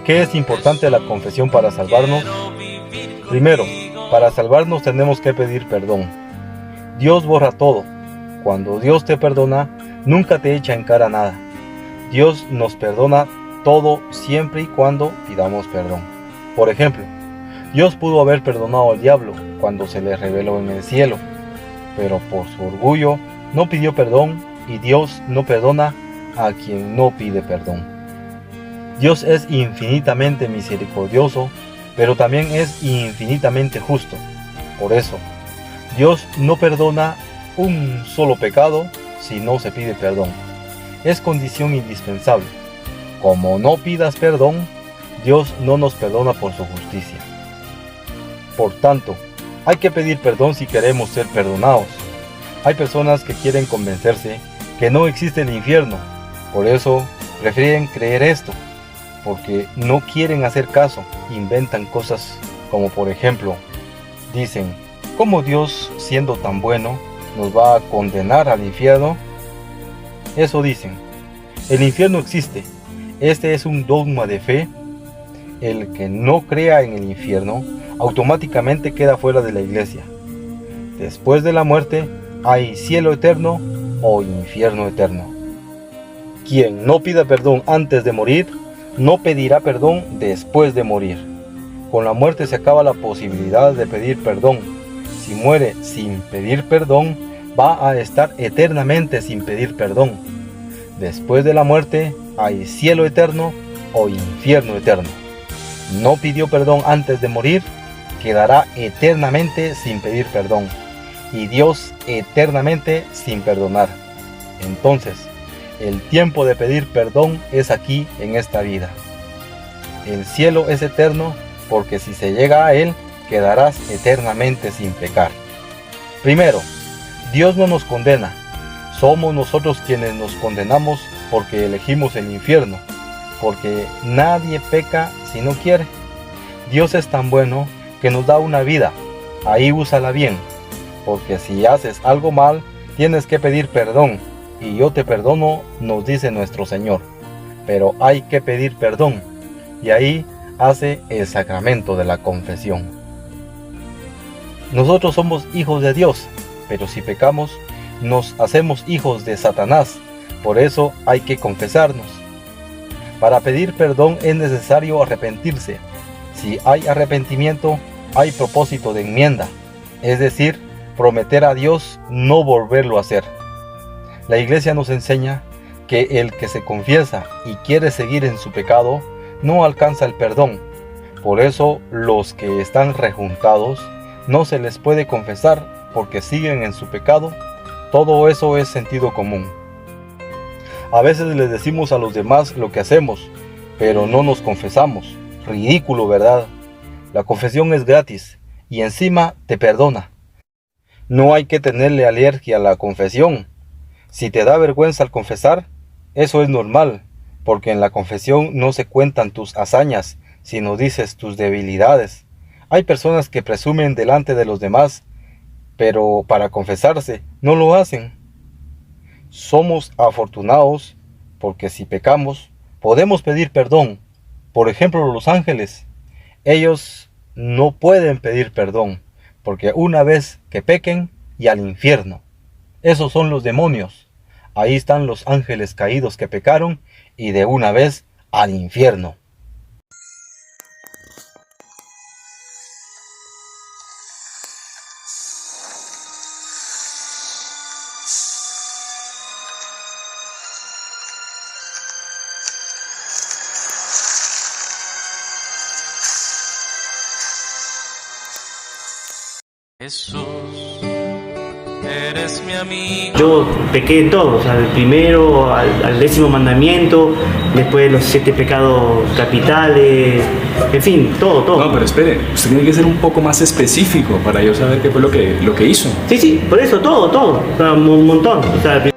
qué es importante la confesión para salvarnos? Primero, para salvarnos tenemos que pedir perdón. Dios borra todo. Cuando Dios te perdona, nunca te echa en cara nada. Dios nos perdona todo siempre y cuando pidamos perdón. Por ejemplo, Dios pudo haber perdonado al diablo cuando se le reveló en el cielo, pero por su orgullo no pidió perdón y Dios no perdona a quien no pide perdón. Dios es infinitamente misericordioso, pero también es infinitamente justo. Por eso, Dios no perdona un solo pecado si no se pide perdón. Es condición indispensable. Como no pidas perdón, Dios no nos perdona por su justicia. Por tanto, hay que pedir perdón si queremos ser perdonados. Hay personas que quieren convencerse que no existe el infierno. Por eso prefieren creer esto, porque no quieren hacer caso. Inventan cosas como, por ejemplo, dicen: ¿cómo Dios, siendo tan bueno, nos va a condenar al infierno? Eso dicen. El infierno existe. Este es un dogma de fe. El que no crea en el infierno automáticamente queda fuera de la iglesia. Después de la muerte hay cielo eterno o infierno eterno. Quien no pida perdón antes de morir, no pedirá perdón después de morir. Con la muerte se acaba la posibilidad de pedir perdón. Si muere sin pedir perdón, va a estar eternamente sin pedir perdón. Después de la muerte hay cielo eterno o infierno eterno. No pidió perdón antes de morir, quedará eternamente sin pedir perdón, y Dios eternamente sin perdonar. Entonces, el tiempo de pedir perdón es aquí en esta vida. El cielo es eterno porque si se llega a él, quedarás eternamente sin pecar. Primero, Dios no nos condena. Somos nosotros quienes nos condenamos porque elegimos el infierno, porque nadie peca si no quiere. Dios es tan bueno que nos da una vida. Ahí úsala bien, porque si haces algo mal, tienes que pedir perdón. Y yo te perdono, nos dice nuestro Señor. Pero hay que pedir perdón. Y ahí hace el sacramento de la confesión. Nosotros somos hijos de Dios, pero si pecamos, nos hacemos hijos de Satanás. Por eso hay que confesarnos. Para pedir perdón es necesario arrepentirse. Si hay arrepentimiento, hay propósito de enmienda. Es decir, prometer a Dios no volverlo a hacer. La Iglesia nos enseña que el que se confiesa y quiere seguir en su pecado no alcanza el perdón. Por eso los que están rejuntados no se les puede confesar porque siguen en su pecado. Todo eso es sentido común. A veces les decimos a los demás lo que hacemos, pero no nos confesamos. Ridículo, ¿verdad? La confesión es gratis y encima te perdona. No hay que tenerle alergia a la confesión. Si te da vergüenza al confesar, eso es normal, porque en la confesión no se cuentan tus hazañas, sino dices tus debilidades. Hay personas que presumen delante de los demás, pero para confesarse no lo hacen. Somos afortunados porque si pecamos, podemos pedir perdón. Por ejemplo, los ángeles, ellos no pueden pedir perdón, porque una vez que pequen, y al infierno. Esos son los demonios. Ahí están los ángeles caídos que pecaron, y de una vez al infierno. Jesús, eres mi amigo. Yo pequé en todo, o sea, del primero al 10º mandamiento, después los 7 pecados capitales, en fin, todo. No, pero espere, usted tiene que ser un poco más específico para yo saber qué fue lo que hizo. Sí, por eso todo, o sea, un montón. O sea,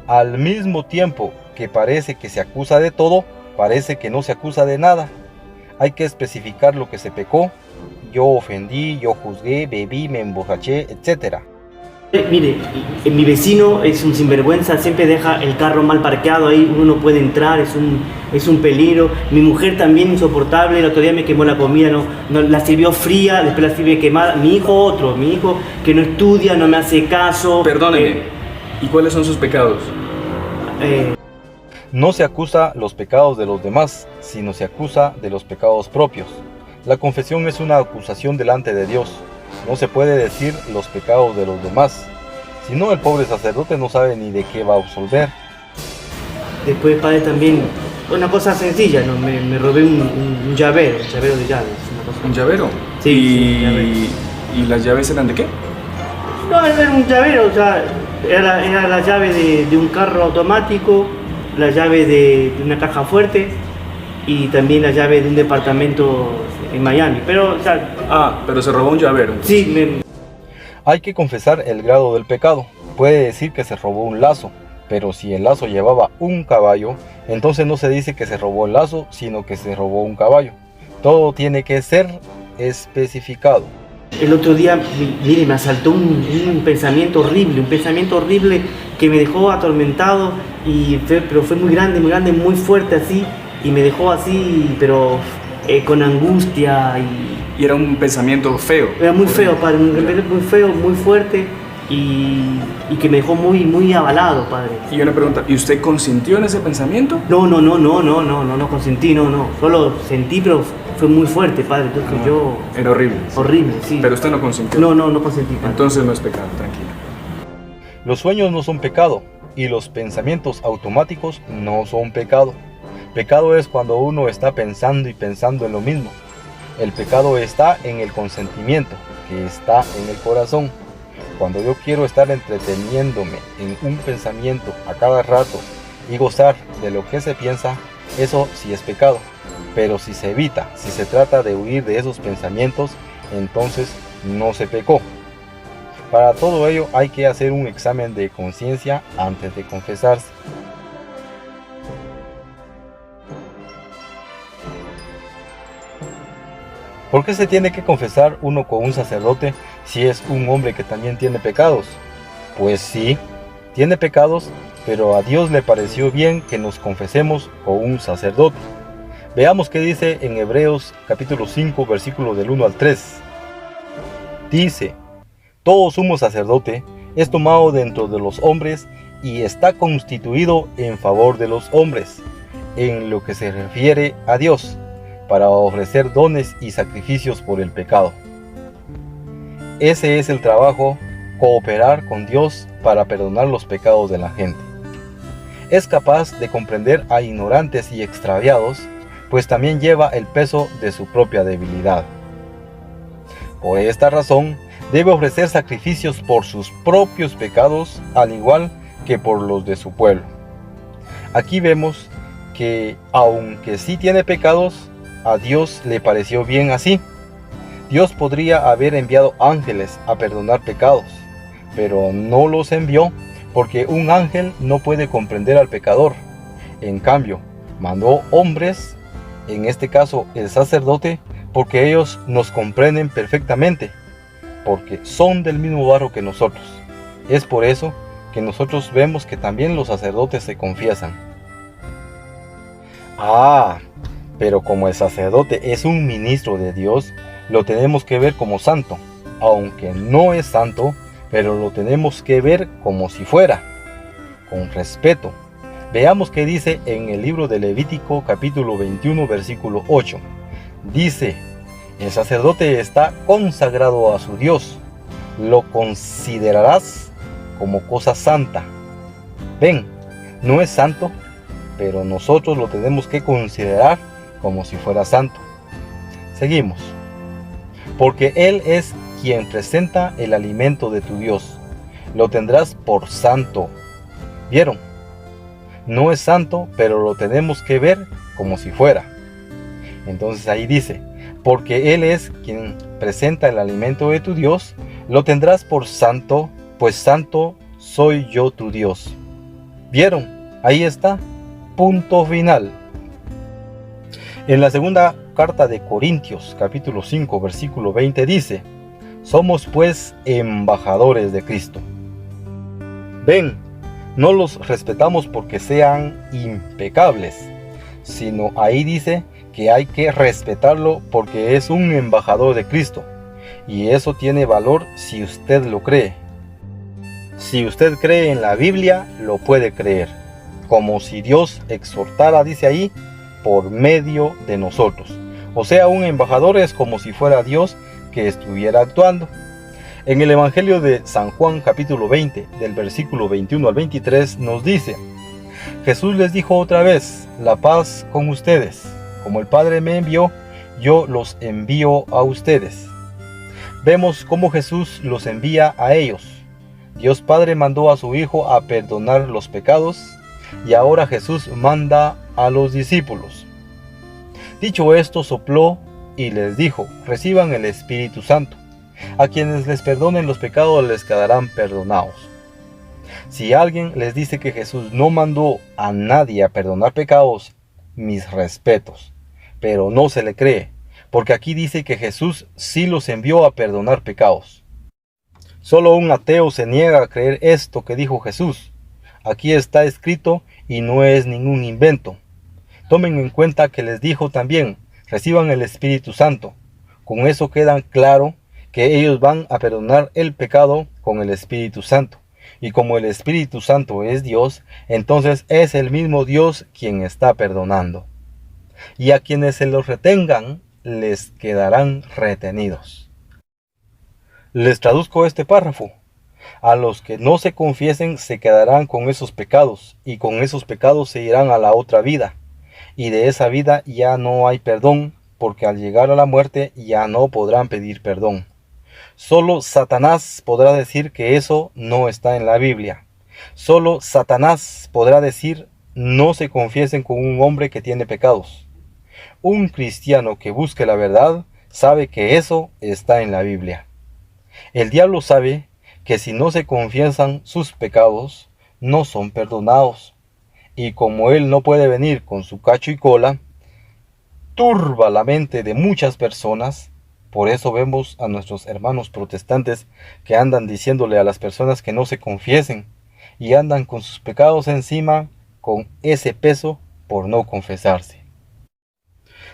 Al mismo tiempo que parece que se acusa de todo, parece que no se acusa de nada. Hay que especificar lo que se pecó. Yo ofendí, yo juzgué, bebí, me emborraché, etc. Mire, mi vecino es un sinvergüenza, siempre deja el carro mal parqueado ahí, uno no puede entrar, es un peligro. Mi mujer también insoportable, el otro día me quemó la comida, no la sirvió fría, después la sirve quemada. Mi hijo que no estudia, no me hace caso. Perdóneme, ¿y cuáles son sus pecados? No se acusa los pecados de los demás, sino se acusa de los pecados propios. La confesión es una acusación delante de Dios. No se puede decir los pecados de los demás, si no el pobre sacerdote no sabe ni de qué va a absolver. Después, padre, también, una cosa sencilla, ¿no? Me robé un llavero de llaves. Una cosa. ¿Un llavero? Sí, un llavero. ¿Y las llaves eran de qué? No, era un llavero, o sea, era la llave de un carro automático, la llave de una caja fuerte y también la llave de un departamento en Miami. Pero, o sea... pero se robó un llavero. Sí, Hay que confesar el grado del pecado. Puede decir que se robó un lazo, pero si el lazo llevaba un caballo, entonces no se dice que se robó el lazo, sino que se robó un caballo. Todo tiene que ser especificado. El otro día, mire, me asaltó un pensamiento horrible que me dejó atormentado, pero fue muy grande, muy fuerte así, y me dejó así, pero con angustia. Y era un pensamiento feo. Era muy feo, padre, muy feo, muy fuerte, y que me dejó muy avalado, padre. Y una pregunta, ¿y usted consintió en ese pensamiento? No consentí, no, solo sentí, pero fue muy fuerte, padre, entonces yo... Era horrible. Horrible, sí. Pero usted no consintió. No consentí, padre. Entonces no es pecado, tranquilo. Los sueños no son pecado, y los pensamientos automáticos no son pecado. Pecado es cuando uno está pensando y pensando en lo mismo. El pecado está en el consentimiento, que está en el corazón. Cuando yo quiero estar entreteniéndome en un pensamiento a cada rato y gozar de lo que se piensa, eso sí es pecado. Pero si se evita, si se trata de huir de esos pensamientos, entonces no se pecó. Para todo ello hay que hacer un examen de conciencia antes de confesarse. ¿Por qué se tiene que confesar uno con un sacerdote si es un hombre que también tiene pecados? Pues sí, tiene pecados, pero a Dios le pareció bien que nos confesemos con un sacerdote. Veamos qué dice en Hebreos capítulo 5, versículo del 1 al 3. Dice: todo sumo sacerdote es tomado dentro de los hombres y está constituido en favor de los hombres, en lo que se refiere a Dios, para ofrecer dones y sacrificios por el pecado. Ese es el trabajo, cooperar con Dios para perdonar los pecados de la gente. Es capaz de comprender a ignorantes y extraviados, pues también lleva el peso de su propia debilidad. Por esta razón, debe ofrecer sacrificios por sus propios pecados, al igual que por los de su pueblo. Aquí vemos que, aunque sí tiene pecados, a Dios le pareció bien así. Dios podría haber enviado ángeles a perdonar pecados, pero no los envió porque un ángel no puede comprender al pecador. En cambio, mandó hombres, en este caso el sacerdote, porque ellos nos comprenden perfectamente, porque son del mismo barro que nosotros. Es por eso que nosotros vemos que también los sacerdotes se confiesan. Pero como el sacerdote es un ministro de Dios, lo tenemos que ver como santo, aunque no es santo, pero lo tenemos que ver como si fuera, con respeto. Veamos qué dice en el libro de Levítico capítulo 21 versículo 8. Dice: el sacerdote está consagrado a su Dios, lo considerarás como cosa santa. Ven, no es santo, pero nosotros lo tenemos que considerar como si fuera santo. Seguimos. Porque Él es quien presenta el alimento de tu Dios, lo tendrás por santo. ¿Vieron? No es santo, pero lo tenemos que ver como si fuera. Entonces ahí dice: porque Él es quien presenta el alimento de tu Dios, lo tendrás por santo, pues santo soy yo tu Dios. ¿Vieron? Ahí está. Punto final. En la segunda carta de Corintios, capítulo 5, versículo 20 dice: somos pues embajadores de Cristo, Ven, no los respetamos porque sean impecables, sino ahí dice que hay que respetarlo porque es un embajador de Cristo, y eso tiene valor si usted lo cree. Si usted cree en la Biblia, lo puede creer, como si Dios exhortara, dice ahí, por medio de nosotros. O sea, un embajador es como si fuera Dios que estuviera actuando. En el Evangelio de San Juan capítulo 20, del versículo 21 al 23, nos dice: Jesús les dijo otra vez, la paz con ustedes. Como el Padre me envió, yo los envío a ustedes. Vemos cómo Jesús los envía a ellos. Dios Padre mandó a su Hijo a perdonar los pecados, y ahora Jesús manda a los discípulos. Dicho esto, sopló y les dijo: reciban el Espíritu Santo. A quienes les perdonen los pecados les quedarán perdonados. Si alguien les dice que Jesús no mandó a nadie a perdonar pecados, mis respetos, pero no se le cree, porque aquí dice que Jesús sí los envió a perdonar pecados. Solo un ateo se niega a creer esto que dijo Jesús. Aquí está escrito y no es ningún invento. Tomen en cuenta que les dijo también: reciban el Espíritu Santo. Con eso queda claro que ellos van a perdonar el pecado con el Espíritu Santo. Y como el Espíritu Santo es Dios, entonces es el mismo Dios quien está perdonando. Y a quienes se los retengan, les quedarán retenidos. Les traduzco este párrafo. A los que no se confiesen se quedarán con esos pecados, y con esos pecados se irán a la otra vida. Y de esa vida ya no hay perdón, porque al llegar a la muerte ya no podrán pedir perdón. Solo Satanás podrá decir que eso no está en la Biblia. Solo Satanás podrá decir: no se confiesen con un hombre que tiene pecados. Un cristiano que busque la verdad sabe que eso está en la Biblia. El diablo sabe que si no se confiesan sus pecados, no son perdonados. Y como él no puede venir con su cacho y cola, turba la mente de muchas personas. Por eso vemos a nuestros hermanos protestantes que andan diciéndole a las personas que no se confiesen, y andan con sus pecados encima, con ese peso por no confesarse.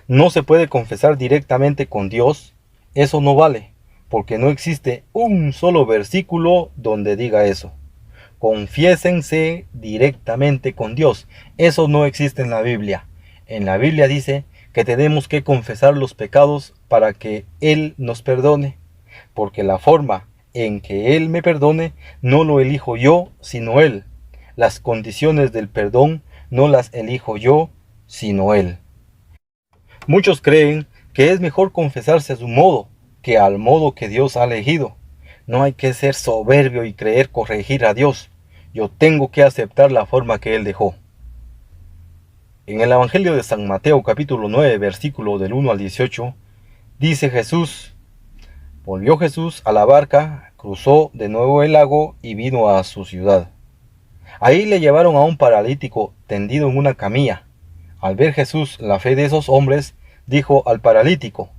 No se puede confesar directamente con Dios, eso no vale, porque no existe un solo versículo donde diga eso. Confiésense directamente con Dios, eso no existe en la Biblia. En la Biblia dice que tenemos que confesar los pecados para que Él nos perdone, porque la forma en que Él me perdone no lo elijo yo, sino Él. Las condiciones del perdón no las elijo yo, sino Él. Muchos creen que es mejor confesarse a su modo que al modo que Dios ha elegido. No hay que ser soberbio y creer corregir a Dios. Yo tengo que aceptar la forma que Él dejó. En el Evangelio de San Mateo capítulo 9, versículo del 1 al 18, dice Jesús: volvió Jesús a la barca, cruzó de nuevo el lago y vino a su ciudad. Ahí le llevaron a un paralítico tendido en una camilla. Al ver Jesús la fe de esos hombres, dijo al paralítico: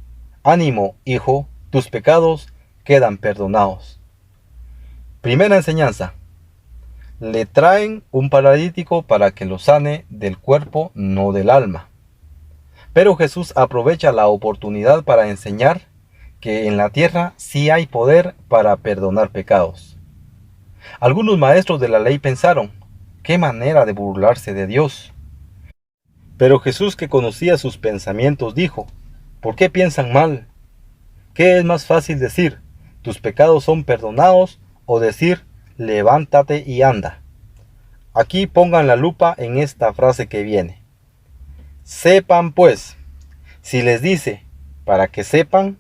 ánimo, hijo, tus pecados quedan perdonados. Primera enseñanza: le traen un paralítico para que lo sane del cuerpo, no del alma. Pero Jesús aprovecha la oportunidad para enseñar que en la tierra sí hay poder para perdonar pecados. Algunos maestros de la ley pensaron: qué manera de burlarse de Dios. Pero Jesús, que conocía sus pensamientos, dijo: ¿por qué piensan mal? ¿Qué es más fácil decir: tus pecados son perdonados, o decir: levántate y anda? Aquí pongan la lupa en esta frase que viene. Sepan pues. Si les dice para que sepan,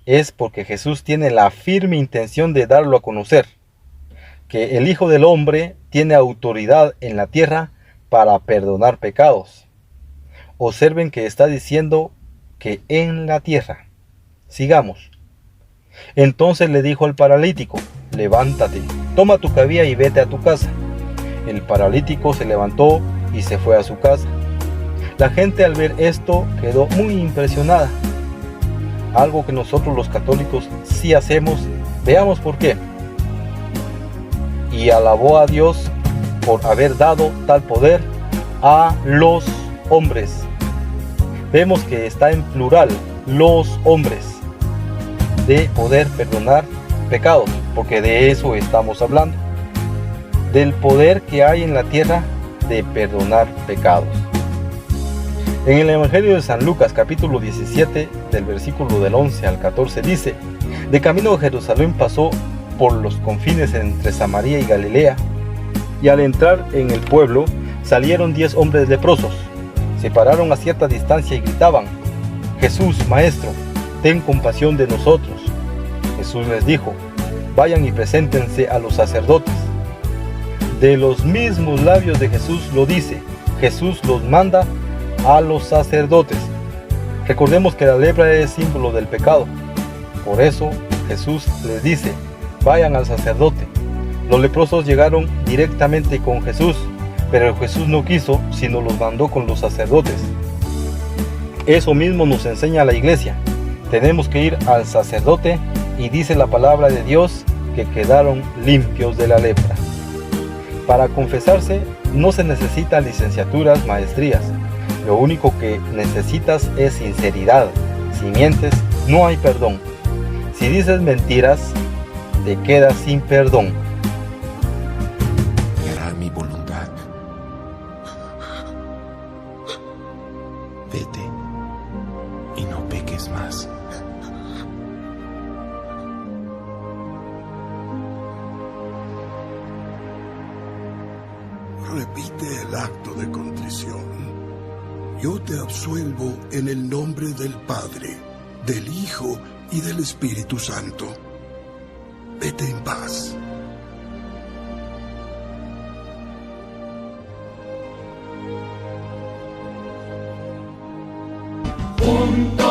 es porque Jesús tiene la firme intención de darlo a conocer, que el Hijo del Hombre tiene autoridad en la tierra para perdonar pecados. Observen que está diciendo que en la tierra. Sigamos. Entonces le dijo al paralítico: levántate, toma tu camilla y vete a tu casa. El paralítico se levantó y se fue a su casa. La gente al ver esto quedó muy impresionada. Algo que nosotros los católicos sí hacemos. Veamos por qué. y alabó a Dios por haber dado tal poder a los hombres. Vemos que está en plural, los hombres, de poder perdonar pecados, porque de eso estamos hablando, del poder que hay en la tierra de perdonar pecados. En el Evangelio de San Lucas, capítulo 17, del versículo del 11 al 14, dice: de camino a Jerusalén pasó por los confines entre Samaria y Galilea, y al entrar en el pueblo salieron 10 hombres leprosos. Se pararon a cierta distancia y gritaban: Jesús, Maestro, ten compasión de nosotros. Jesús les dijo: vayan y preséntense a los sacerdotes. De los mismos labios de Jesús lo dice. Jesús los manda a los sacerdotes. Recordemos que la lepra es símbolo del pecado. Por eso Jesús les dice: vayan al sacerdote. Los leprosos llegaron directamente con Jesús, pero Jesús no quiso, sino los mandó con los sacerdotes. Eso mismo nos enseña la iglesia. Tenemos que ir al sacerdote, y dice la palabra de Dios que quedaron limpios de la lepra. Para confesarse no se necesitan licenciaturas, maestrías. Lo único que necesitas es sinceridad. Si mientes, no hay perdón. Si dices mentiras, te quedas sin perdón. Hará mi voluntad. Vete y no peques más. Repite el acto de contrición. Yo te absuelvo en el nombre del Padre, del Hijo y del Espíritu Santo. Vete en paz. Juntos